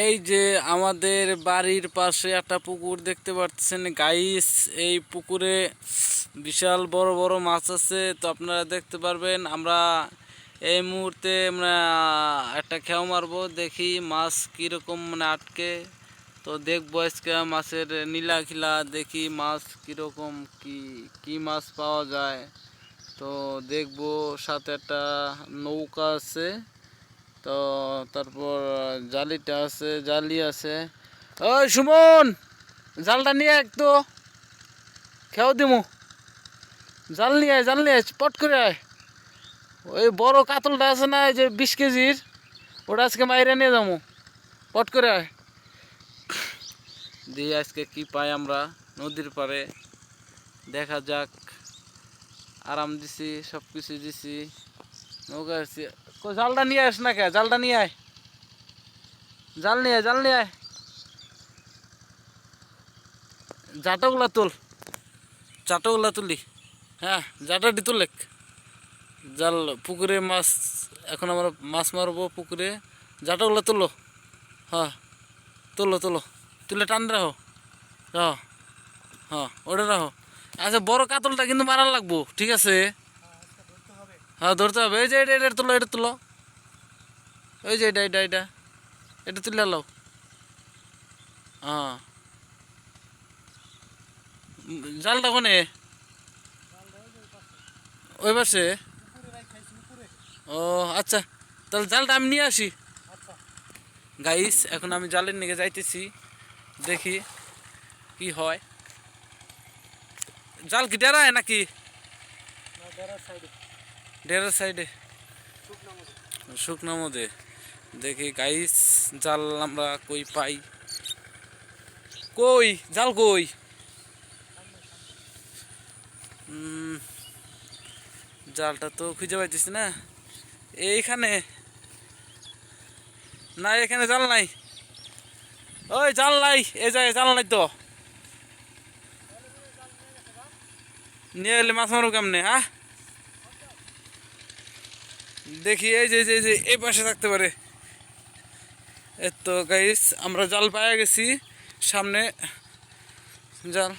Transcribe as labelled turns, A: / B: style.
A: এই যে আমাদের বাড়ির পাশে একটা পুকুর দেখতে পাচ্ছেন গাইস। এই পুকুরে বিশাল বড় বড় মাছ আছে, তো আপনারা দেখতে পারবেন। আমরা এই মুহূর্তে আমরা একটা খেও মারবো, দেখি মাছ কীরকম আটকে। তো দেখবো আজকে মাছের নীলা খিলা, দেখি মাছ কীরকম কি মাছ পাওয়া যায়। তো দেখবো, সাথে একটা নৌকা আছে, তো তারপর জালিটা আছে, জালি আছে। ওই সুমন, জালটা নিয়ে একটু খেও দিমু। জাল নিয়ে আয় পট করে আয়। ওই বড় কাতলটা আছে না, এই যে 20 কেজির, ওটা আজকে মাইরে নিয়ে যাবো। পট করে আয়, দিয়ে আজকে কি পাই আমরা নদীর পাড়ে। দেখা যাক। আরাম দিছি, সব কিছু দিছি, নৌকা আসছি। জালটা নিয়ে আস না কে, জালটা নিয়ে আয়, জাল নিয়ে আয়, জাল নিয়ে আয়। জাটাগুলা তুল, চাটাগুলা তুলি। হ্যাঁ, জাটাটি তুলে। জাল পুকুরে মাছ, এখন আমরা মাছ মারবো পুকুরে। জাটাগুলা তুলো। হ্যাঁ, তুলো তুলো, তুলে টান রাখো। রাখো, হ্যাঁ ওটা রাখো। আচ্ছা, বড় কাতলটা কিন্তু মারার লাগবো, ঠিক আছে? হ্যাঁ, ধরতে হবে। এই যে এটা তুলো, এটা তুলো। ওই যে এটা তুলে লাও। হ্যাঁ, জালটা কোনে? ওই পাশে। ও আচ্ছা, তাহলে জালটা আমি নিয়ে আসি। গাইস, এখন আমি জালের নিকে যাইতেছি, দেখি কি হয়। জাল কি ডেরায় নাকি? ডেরার সাইডে, শুকনা মধ্যে। দেখি গাইস, জাল আমরা কই পাই। কই জাল কই? জালটা তো খুঁজে পাইতেছি না। এইখানে না, এখানে জাল নাই। ওই জাল নাই, এই জায়গায় জাল নাই তো। নিয়ে গেলে মাছ মারো কেমনে? হ্যাঁ, দেখি এই যে এই পাশে থাকতে পারে। এই তো গাইস, আমরা জাল পায়ে গেছি সামনে। জাল